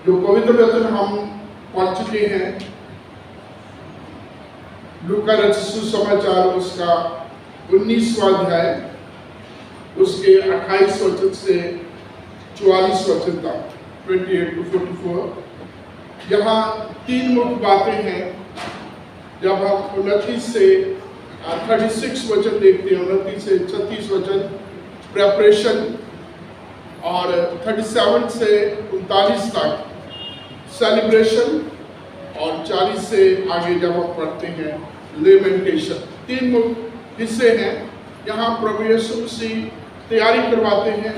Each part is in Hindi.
जो पवित्र वचन हम पढ़ चुके हैं, लूका रचित सुसमाचार उसका 19वां अध्याय, उसके 28 वचन से 44 वचन तक, 28 to 44। यहाँ 3 मुख्य बातें हैं। जब हम 29 से 36 वचन देखते हैं, 29 से 36 वचन प्रेपरेशन, और 37 से 39 तक सेलिब्रेशन, और 40 से आगे जब हम पढ़ते हैं लेमेंटेशन। 3 मुख्य हिस्से हैं। यहाँ प्रभु यीशु मसीह तैयारी करवाते हैं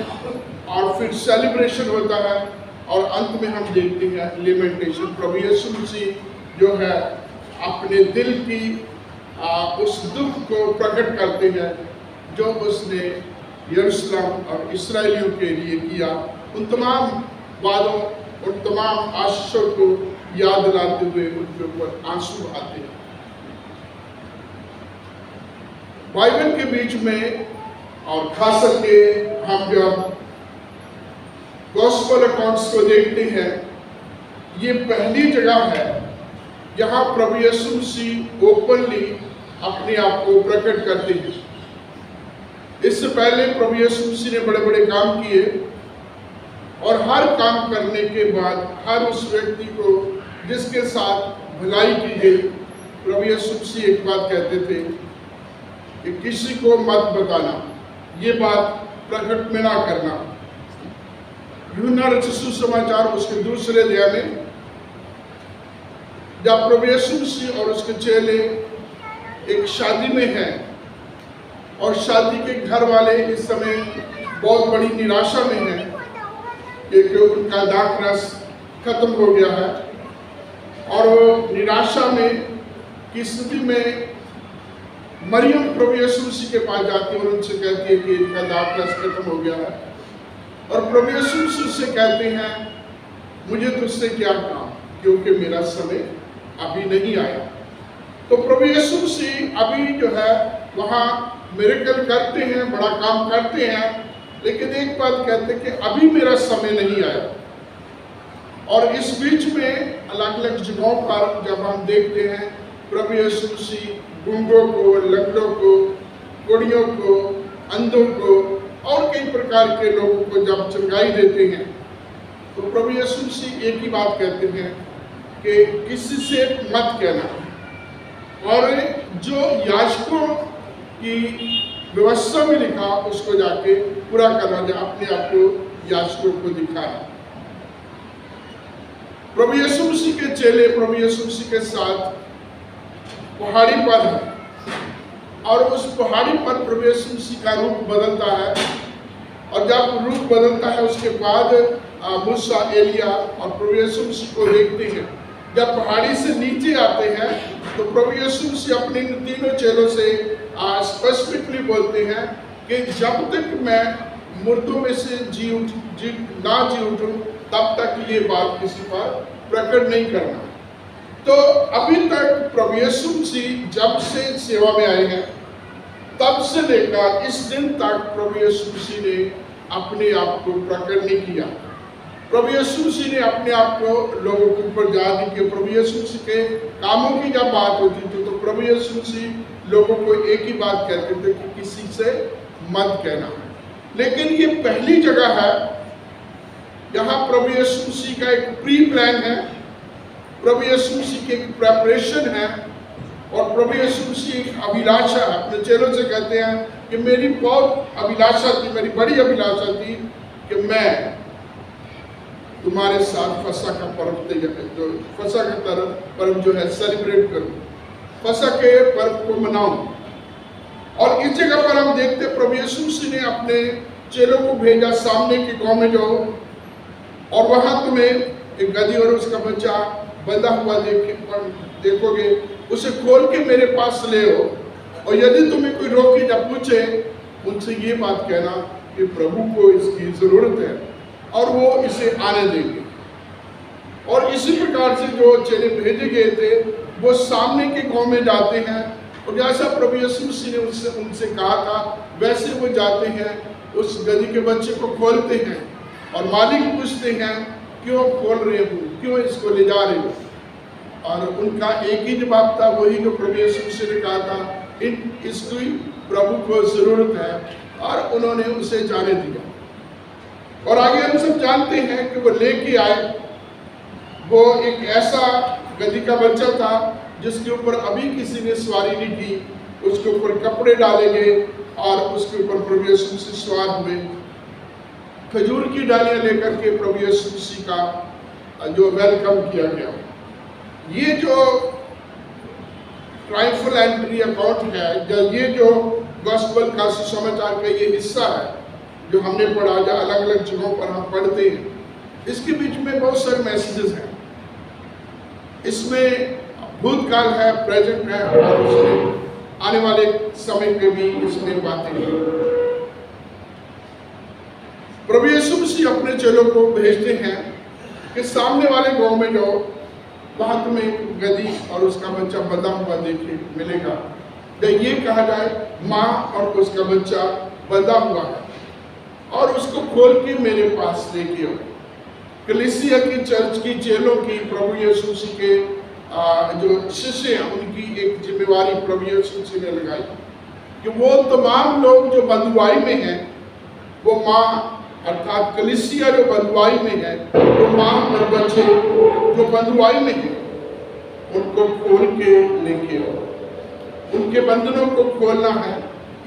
और फिर सेलिब्रेशन होता है, और अंत में हम देखते हैं लेमेंटेशन। प्रभु यीशु मसीह जो है अपने दिल की उस दुख को प्रकट करते हैं जो उसने यरूशलेम और इस्राएलियों के लिए किया। उन तमाम वादों, उन तमाम आशीषों को याद दिलाते हुए उनके ऊपर आंसू आते हैं। बाइबल के बीच में, और खास करके हम जब गॉस्पेल अकाउंट्स को देखते हैं, ये पहली जगह है जहां प्रभु यीशु मसीह ओपनली अपने आप को प्रकट करते हैं। इससे पहले प्रभु यीशु मसीह ने बड़े बड़े काम किए, और हर काम करने के बाद हर उस व्यक्ति को जिसके साथ भलाई की गई, प्रभु यीशु मसीह एक बात कहते थे कि किसी को मत बताना, ये बात प्रकट में ना करना। यूहन्ना रचित सुसमाचार उसके 2 अध्याय में जब प्रभु यीशु मसीह और उसके चेले एक शादी में हैं, और शादी के घर वाले इस समय बहुत बड़ी निराशा में हैं क्योंकि उनका दाखरस खत्म हो गया है, और वो निराशा में की स्थिति में मरियम प्रभु यीशु मसीह के पास जाती है और उनसे कहती है कि इनका दाखरस खत्म हो गया है। और प्रभु यीशु मसीह से कहते हैं, मुझे तुझसे क्या काम, क्योंकि मेरा समय अभी नहीं आया। तो प्रभु यीशु मसीह अभी जो है वहाँ मिरेकल करते हैं, बड़ा काम करते हैं, लेकिन एक बात कहते हैं कि अभी मेरा समय नहीं आया। और इस बीच में अलग अलग जगहों पर जब हम देखते हैं, प्रभु यीशु मसीह गूंगों को, लंगड़ों को, कोढ़ियों को, अंधों को और कई प्रकार के लोगों को जब चंगाई देते हैं, तो प्रभु यीशु मसीह एक ही बात कहते हैं कि किसी से मत कहना, और जो याजकों की व्यवस्था में लिखा उसको जाके पूरा करना, अपने आप को याजकों को दिखाना। प्रभु यीशु मसीह के चेले प्रभु यीशु मसीह के साथ पहाड़ी पर है, और उस पहाड़ी पर प्रभु यीशु मसीह का रूप बदलता है, और जब रूप बदलता है उसके बाद मूसा, एलिया और प्रभु यीशु मसीह को देखते हैं। जब पहाड़ी से नीचे आते हैं तो प्रभु यीशु मसीह अपने इन तीनों चेलों से स्पेसिफिकली बोलते हैं कि जब तक मैं मुर्दों में से ना जी उठूं तब तक ये बात किसी पर प्रकट नहीं करना। तो अभी तक प्रभु यीशु मसीह जब से सेवा में आए हैं, तब से लेकर इस दिन तक प्रभु यीशु मसीह ने अपने आप को प्रकट नहीं किया। प्रभु यीशु मसीह ने अपने आप को लोगों के ऊपर जान नहीं किया। प्रभु यीशु मसीह के कामों की जब बात होती थी तो प्रभु यीशु मसीह लोगों को एक ही बात कहते थे कि किसी से मत कहना। लेकिन ये पहली जगह है जहाँ प्रभु यीशु मसीह का एक प्री प्लान है, प्रभु यीशु मसीह की एक प्रेपरेशन है, और प्रभु यीशु मसीह एक अभिलाषा है। अपने चेलों से कहते हैं कि मेरी बहुत अभिलाषा थी, मेरी बड़ी अभिलाषा थी कि मैं तुम्हारे साथ फसह का पर्व जो फसह का पर्व जो है सेलिब्रेट करूं, फसह के पर्व को मनाऊं। और इस जगह पर हम देखते प्रभु यीशु मसीह ने अपने चेलों को भेजा सामने के गांव में जाओ, और वहां तुम्हें एक गधी और उसका बच्चा बंधा हुआ देखोगे, उसे खोल के मेरे पास ले आओ, और यदि तुम्हें कोई रोके या पूछे उनसे ये बात कहना कि प्रभु को इसकी जरूरत है और वो इसे आने देंगे। और इसी प्रकार से जो चेले भेजे गए थे वो सामने के गांव में जाते हैं, और जैसा प्रभु यीशु मसीह ने उनसे कहा था वैसे वो जाते हैं, उस गधी के बच्चे को खोलते हैं, और मालिक पूछते हैं क्यों खोल रहे हो, क्यों इसको ले जा रहे हो? और उनका एक ही जवाब था, वही जो प्रभु यीशु मसीह ने कहा था, इसकी प्रभु को जरूरत है, और उन्होंने उसे जाने दिया। और आगे हम सब जानते हैं कि वो लेके आए। वो एक ऐसा गधी का बच्चा था जिसके ऊपर अभी किसी ने सवारी नहीं की, उसके ऊपर कपड़े डाले गए और उसके ऊपर प्रभु यीशु मसीह सवार हुए। खजूर की डालियां लेकर के प्रभु यीशु मसीह का जो वेलकम किया गया। ये जो ट्रायम्फल एंट्री अकाउंट है, ये जो गॉस्पेल का सुसमाचार का ये हिस्सा है जो हमने पढ़ा, जो अलग अलग जगहों पर हम पढ़ते हैं, इसके बीच में बहुत सारे मैसेजेस हैं। इसमें भूतकाल है, प्रेजेंट है, और उसमें आने वाले समय पे भी इसमें बातें हैं। प्रभु यीशु मसीह अपने चेलों को भेजते हैं कि सामने वाले गांव में जाओ, वहां तुम्हें एक गधी और उसका बच्चा बंधा हुआ देखे मिलेगा। जब ये कहा जाए माँ और उसका बच्चा बंधा हुआ है, और उसको खोल के मेरे पास लेके आओ। कलीसिया की चर्च की चेलों की प्रभु यीशु मसीह के जो शिष्य हैं, उनकी एक जिम्मेवारी प्रभु यीशु मसीह ने लगाई कि वो तमाम लोग जो बंधुआई में हैं, वो माँ अर्थात कलीसिया जो बंधुआई में है, वो माँ और बच्चे जो बंधुआई में हैं, उनको खोल के लेके आओ। उनके बंधनों को खोलना है,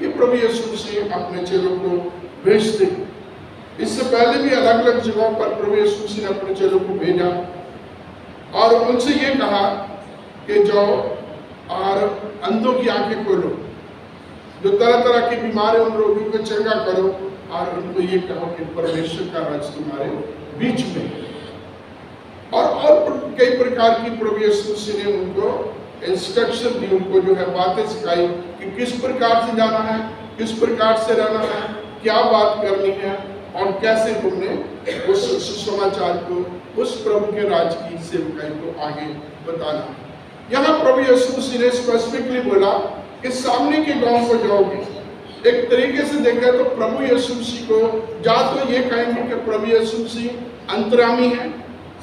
ये प्रभु यीशु मसीह अपने चेलों को भेजते हैं। इससे पहले भी अलग अलग जगहों पर प्रभु यीशु मसीह ने अपने चेलों को भेजा और उनसे ये कहा कि जाओ और अंधों की आंखें खोलो, जो तरह तरह के बीमार हैं उन रोगियों को चंगा करो, और उनको ये कहो कि परमेश्वर का राज तुम्हारे बीच में है। और कई प्रकार की प्रभु यीशु मसीह ने उनको इंस्ट्रक्शन दी, उनको जो है बातें सिखाई कि किस प्रकार से जाना है, किस प्रकार से रहना है, क्या बात करनी है, और कैसे तुमने उस सुसमाचार को, उस प्रभु के राज की सेवकाई को आगे बताना। यहाँ प्रभु यीशु मसीह ने स्पेसिफिकली बोला कि सामने के गांव को जाओगे। एक तरीके से देखा तो प्रभु यीशु मसीह को या तो ये कहेंगे कि प्रभु यीशु मसीह अंतर्यामी है,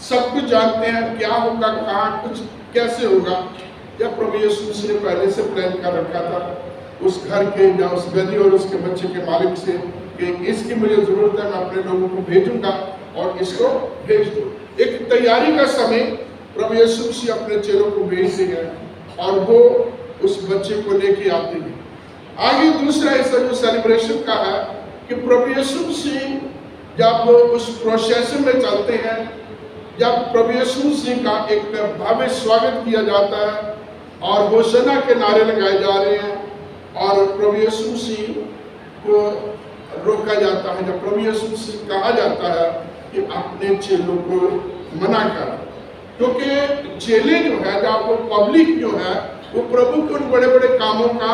सब कुछ जानते हैं, क्या होगा, कहाँ कुछ कैसे होगा, या प्रभु यीशु मसीह ने पहले से प्लान कर रखा था उस घर के या उस गधी और उसके बच्चे के मालिक से कि इसकी मुझे जरूरत है, मैं अपने लोगों को भेजूंगा और इसको भेज दो। एक तैयारी का समय प्रभु यीशु मसीह अपने चेलों को भेजते हैं और वो उस बच्चे को लेके आते हैं। आगे दूसरा हिस्सा जो सेलिब्रेशन का है कि प्रभु यीशु मसीह जब उस प्रोसेशन में चलते हैं, जब प्रभु यीशु मसीह का एक भव्य स्वागत किया जाता है और होशाना के नारे लगाए जा रहे हैं, और प्रभु यीशु मसीह को रोका जाता है, जब प्रभु यीशु मसीह कहा जाता है कि अपने चेलों को मना कर, क्योंकि चेले जो है, जब वो पब्लिक जो है, वो प्रभु के उन बड़े बड़े कामों का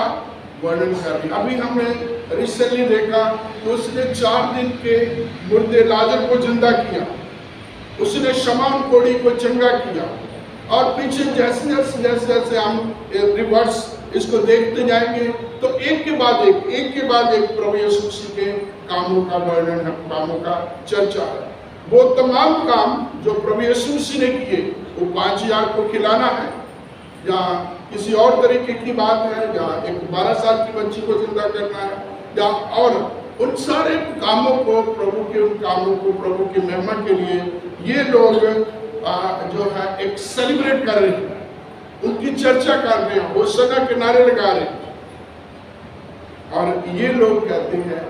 वर्णन कर रही। अभी हमने रिसेंटली देखा तो उसने 4 दिन के मुर्दे लाजर को जिंदा किया, उसने शमौन कोढ़ी को चंगा किया, और पीछे जैसे जैसे जैसे जैसे हम रिवर्स इसको देखते जाएंगे तो एक के बाद एक प्रभु यीशु मसीह के कामों का वर्णन है, कामों का चर्चा है। वो तमाम काम जो प्रभु यीशु मसीह ने किए, वो 5000 को खिलाना है, या किसी और तरीके की बात है, या एक 12 साल की बच्ची को जिंदा करना है, या और उन सारे कामों को, प्रभु के उन कामों को प्रभु की महिमा के लिए ये लोग जो है एक सेलिब्रेट कर रहे हैं, उनकी चर्चा कर रहे हैं, होशाना के नारे लगा रहे हैं, और ये लोग कहते हैं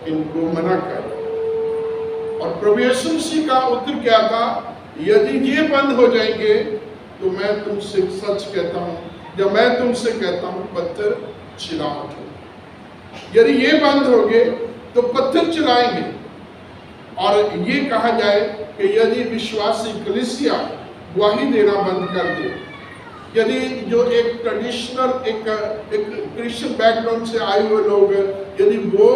इनको मना कर। और प्रभु यीशु मसीह का उत्तर क्या था? यदि ये बंद हो जाएंगे तो मैं तुमसे सच कहता हूं, जब मैं तुमसे कहता हूं पत्थर चिल्ला उठे। यदि ये बंद हो गए तो पत्थर चिल्लाएंगे। और ये कहा जाए कि यदि विश्वासी कलीसिया गवाही देना बंद कर दे, यदि जो एक ट्रेडिशनल एक क्रिश्चियन बैकग्राउंड से आए हुए लोग, यदि वो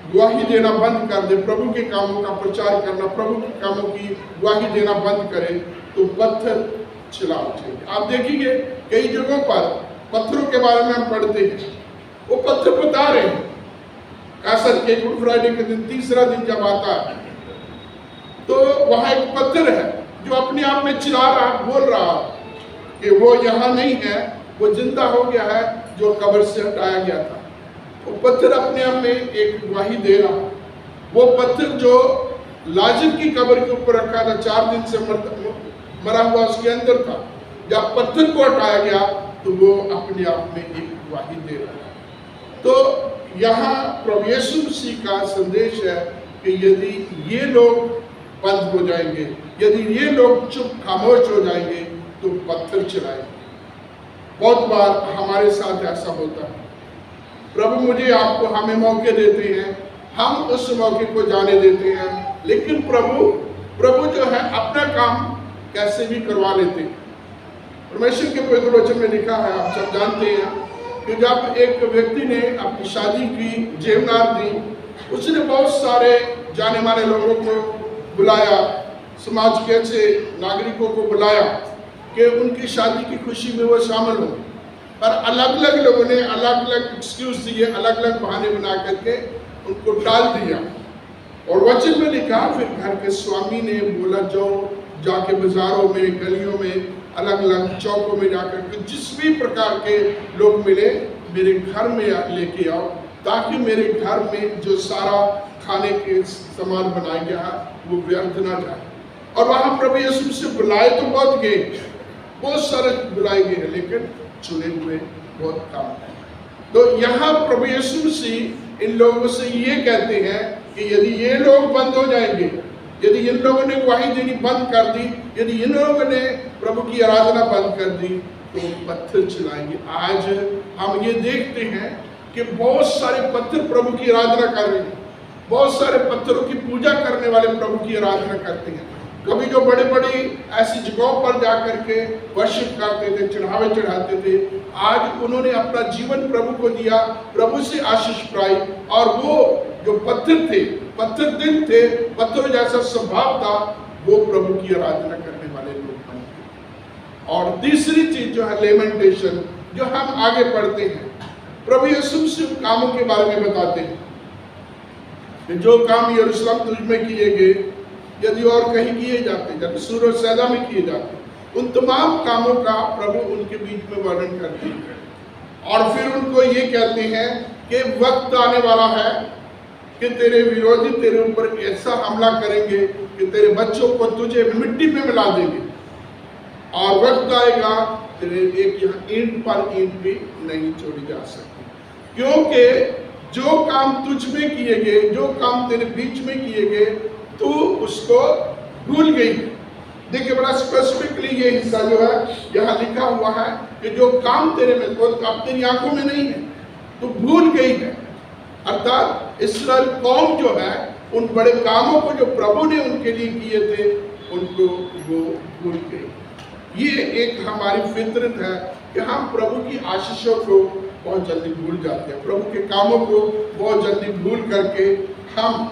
गवाही देना बंद कर दे, प्रभु के कामों का प्रचार करना, प्रभु के कामों की गवाही देना बंद करे, तो पत्थर चिल्ला उठेंगे। आप देखिए कई जगहों पर पत्थरों के बारे में हम पढ़ते हैं, वो पत्थर बता रहे हैं। खासकर के गुड फ्राइडे के दिन, तीसरा दिन जब आता है, तो वहां एक पत्थर है जो अपने आप में चिल्ला रहा, बोल रहा कि वो यहाँ नहीं है, वो जिंदा हो गया है जो कब्र से हटाया गया था। वो पत्थर अपने आप में एक गवाही दे रहा। वो पत्थर जो लाजर की कब्र के ऊपर रखा था, 4 दिन से मरा हुआ उसके अंदर था, जब पत्थर को हटाया गया तो वो अपने आप में एक गवाही दे रहा है। तो यहाँ प्रभु यीशु मसीह का संदेश है कि यदि ये लोग बंद हो जाएंगे, यदि ये लोग चुप खामोश हो जाएंगे तो पत्थर चलाएंगे। बहुत बार हमारे साथ ऐसा होता है। प्रभु मुझे आपको हमें मौके देते हैं, हम उस मौके को जाने देते हैं, लेकिन प्रभु जो है अपना काम कैसे भी करवा लेते हैं। परमेश्वर के पवित्र वचन में लिखा है, आप सब जानते हैं कि जब एक व्यक्ति ने अपनी शादी की जेवनार दी, उसने बहुत सारे जाने माने लोगों को बुलाया, समाज के अच्छे नागरिकों को बुलाया कि उनकी शादी की खुशी में वो शामिल हो। पर अलग अलग लोगों ने अलग अलग एक्सक्यूज दिए, अलग अलग बहाने बना करके उनको टाल दिया। और वचन में लिखा, फिर घर के स्वामी ने बोला, जाके बाजारों में, गलियों में, अलग अलग चौकों में जाकर के जिस भी प्रकार के लोग मिले मेरे घर में लेके आओ, ताकि मेरे घर में जो सारा खाने के सामान बनाया गया है वो व्यर्थ ना जाए। और वहां प्रभु यीशु से बुलाए तो बहुत गए, बहुत सारे बुलाए गए हैं, लेकिन चुने हुए बहुत कम है। तो यहाँ प्रभु यीशु मसीह इन लोगों से ये कहते हैं कि यदि ये लोग बंद हो जाएंगे, यदि इन लोगों ने गवाही देनी बंद कर दी, यदि इन लोगों ने प्रभु की आराधना बंद कर दी तो पत्थर चलाएंगे। आज हम ये देखते हैं कि बहुत सारे पत्थर प्रभु की आराधना कर रहे हैं, बहुत सारे पत्थरों की पूजा करने वाले प्रभु की आराधना करते हैं। कभी जो बड़ी बड़ी ऐसी जगहों पर जाकर के वर्शिप करते थे, चढ़ावे चढ़ाते थे, आज उन्होंने अपना जीवन प्रभु को दिया, प्रभु से आशीष पाई, और वो जो पत्थर थे, पत्थर दिल थे, पत्थरों जैसा स्वभाव था, वो प्रभु की आराधना करने वाले लोग बन गए। और तीसरी चीज जो है लेमेंटेशन, जो हम आगे पढ़ते हैं, प्रभु यीशु से कामों के बारे में बताते हैं कि जो काम यरूशलेम तुझ में किए गए, यदि और कहीं किए जाते, जब सूर और सैदा में किए जाते, उन तमाम कामों का प्रभु उनके बीच में वर्णन करते हैं। और फिर उनको ये कहते हैं कि वक्त आने वाला है कि तेरे विरोधी तेरे ऊपर ऐसा हमला करेंगे कि तेरे बच्चों को तुझे मिट्टी में मिला देंगे, और वक्त आएगा तेरे एक यहाँ ईंट पर ईंट भी नहीं छोड़ी जा सकती, क्योंकि जो काम तुझ में किए गए, जो काम तेरे बीच में किए गए, तू उसको भूल गई। देखिए बड़ा स्पेसिफिकली ये हिस्सा जो है यहाँ लिखा हुआ है कि जो काम तेरे में, तो अब तेरी आंखों में नहीं है, तो भूल गई है। अर्थात इस्राएल कौम जो है उन बड़े कामों को जो प्रभु ने उनके लिए किए थे, उनको वो भूल गई। ये एक हमारी फितरत है कि हम प्रभु की आशीषों को बहुत जल्दी भूल जाते हैं, प्रभु के कामों को बहुत जल्दी भूल करके हम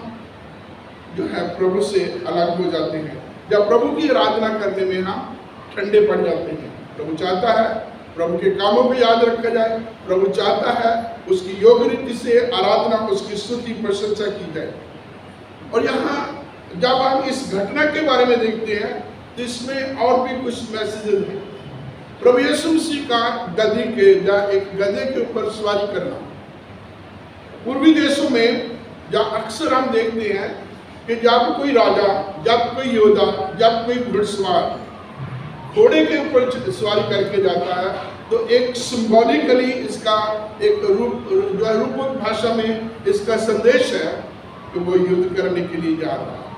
जो है प्रभु से अलग हो जाते हैं। जब प्रभु की आराधना करने में हम ठंडे पड़ जाते हैं। प्रभु चाहता है प्रभु के कामों को याद रखा जाए, प्रभु चाहता है उसकी योग्य रीति से आराधना, उसकी स्तुति प्रशंसा की जाए। और यहाँ जब हम इस घटना के बारे में देखते हैं तो इसमें और भी कुछ मैसेजेस हैं। प्रभु यीशु मसीह का गद्दी के या एक गधे के ऊपर सवारी करना, पूर्वी देशों में जहाँ अक्सर हम देखते हैं कि जब कोई राजा, जब कोई योद्धा, जब कोई घुड़सवार घोड़े के ऊपर सवारी करके जाता है तो एक सिंबॉलिकली इसका एक रूप, जो है रूपक भाषा में इसका संदेश है कि वो युद्ध करने के लिए जा रहा है।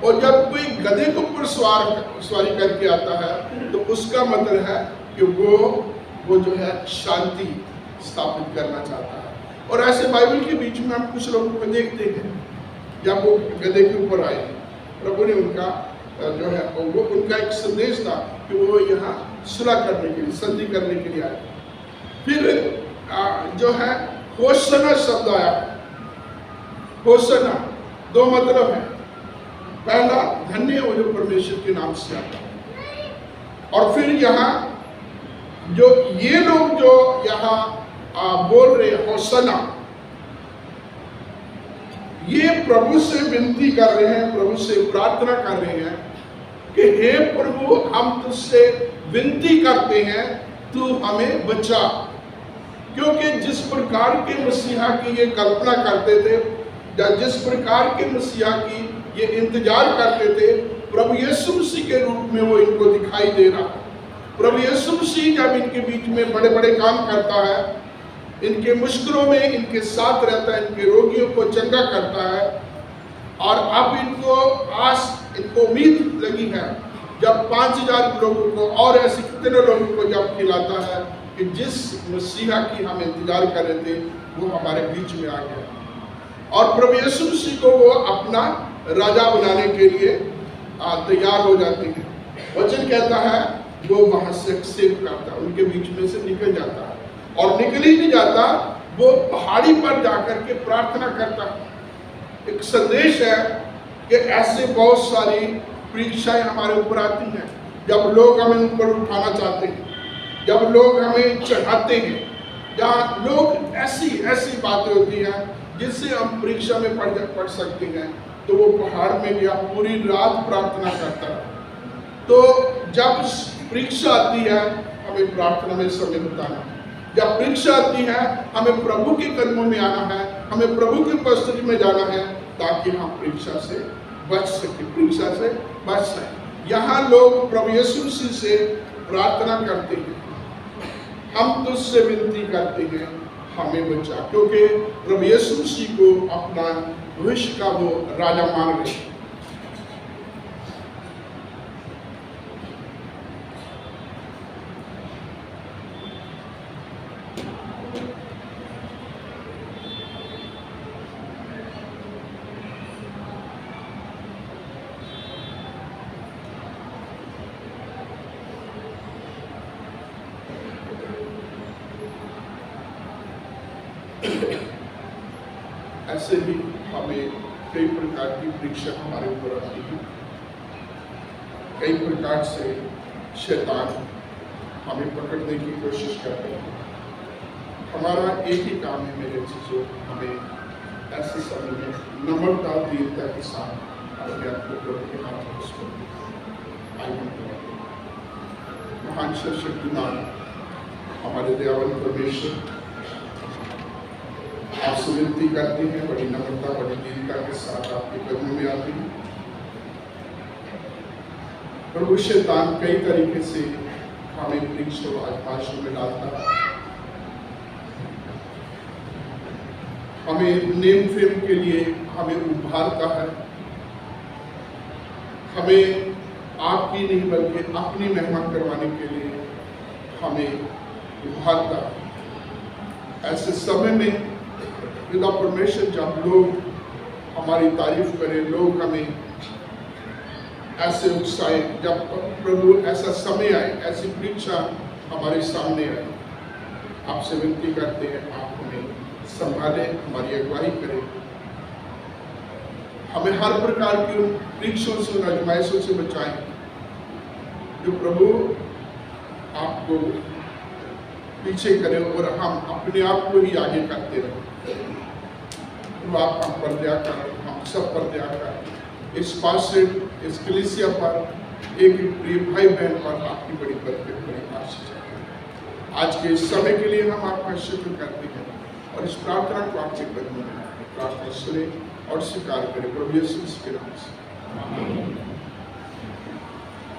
और जब कोई गधे के ऊपर सवारी करके आता है तो उसका मतलब है कि वो जो है शांति स्थापित करना चाहता है। और ऐसे बाइबल के बीच में हम कुछ लोगों को देखते हैं, जब वो गधे के ऊपर आए, प्रभु ने उनका जो है वो उनका एक संदेश था कि वो यहाँ सुलह करने के लिए, संधि करने के लिए आए। फिर जो है होसना शब्द आया। होसना दो मतलब है, पहला धन्य हो जो परमेश्वर के नाम से आता है, और फिर यहाँ जो ये लोग जो यहाँ बोल रहे होसना, ये प्रभु से विनती कर रहे हैं, प्रभु से प्रार्थना कर रहे हैं कि हे प्रभु, हम तुझसे विनती करते हैं, तू हमें बचा। क्योंकि जिस प्रकार के मसीहा की ये कल्पना करते थे, या जिस प्रकार के मसीहा की ये इंतजार करते थे, प्रभु यीशु मसीह के रूप में वो इनको दिखाई दे रहा है। प्रभु यीशु मसीह जब इनके बीच में बड़े बड़े काम करता है, इनके मुश्किलों में इनके साथ रहता है, इनके रोगियों को चंगा करता है, और अब इनको आस, इनको उम्मीद लगी है जब 5000 लोगों को और ऐसे कितने लोगों को जब खिलाता है कि जिस मसीहा की हम इंतजार कर रहे थे वो हमारे बीच में आ गया, और प्रभु यीशु मसीह को वो अपना राजा बनाने के लिए तैयार हो जाते हैं। वचन कहता है वो वहां से सेव करता है, उनके बीच में से निकल जाता है, और निकल ही नहीं जाता, वो पहाड़ी पर जाकर के प्रार्थना करता है। एक संदेश है कि ऐसे बहुत सारी परीक्षाएं हमारे ऊपर आती हैं, जब लोग हमें ऊपर उठाना चाहते हैं, जब लोग हमें चढ़ाते हैं, जहाँ लोग ऐसी बातें होती हैं जिससे हम परीक्षा में पढ़ सकते हैं। तो वो पहाड़ में गया, पूरी रात प्रार्थना करता है। तो जब परीक्षा आती है, हमें प्रार्थना में समय बिताना, जब परीक्षा आती है हमें प्रभु के कदमों में आना है, हमें प्रभु की उपस्थिति में जाना है, ताकि हम परीक्षा से बच सके, परीक्षा से बच सके। यहाँ लोग प्रभु यीशु मसीह से प्रार्थना करते हैं, हम तुझसे विनती करते हैं, हमें बचा, क्योंकि प्रभु यीशु मसीह को अपना भविष्य का वो राजा मान रहे हैं। ऐसे ही हमें कई प्रकार की परीक्षा हमारे ऊपर आती है, कई प्रकार से शैतान हमें पकड़ने की कोशिश करते हैं। हमारा एक ही काम है मेरे चीजों, हमें ऐसे समय में नम्रता दीनता के साथ अपने आप को प्रभु के हाथ में उसको आगमन करें। महान शक्तिमान हमारे दयावान परमेश्वर, आपसे विनती करते हैं, बड़ी नम्रता बड़ी दीनता के साथ आपके कदमों में आते हैं। प्रभु शैतान कई तरीके से हमें परीक्षा आजमाइशों में डालता है, हमें नेम फेम के लिए हमें उभारता है, हमें आपकी नहीं बल्कि अपनी महिमा करवाने के लिए हमें उभारता है। ऐसे समय में पिता परमेश्वर, जब लोग हमारी तारीफ करें, लोग हमें ऐसे उत्साहित, जब प्रभु ऐसा समय आए, ऐसी परीक्षा हमारे सामने आए, आपसे विनती करते हैं आप हमें संभालें, हमारी अगुवाई करें, हमें हर प्रकार की उन परीक्षाओं से, उन आजमाइशों से बचाएं जो प्रभु आपको पीछे करें और हम अपने आप को ही आगे करते रहें। तो आप हम पर दया कर, हम सब पर दया कर, इस पास्टर, इस कलीसिया पर, एक प्रिय भाई बहन पर आपकी बड़ी बरकत, बड़ी आशीष है। आज के इस समय के लिए हम आपका शुक्र करते हैं और इस प्रार्थना को आपके कदमों में प्रार्थना सुने और स्वीकार करें, प्रभु यीशु के नाम से।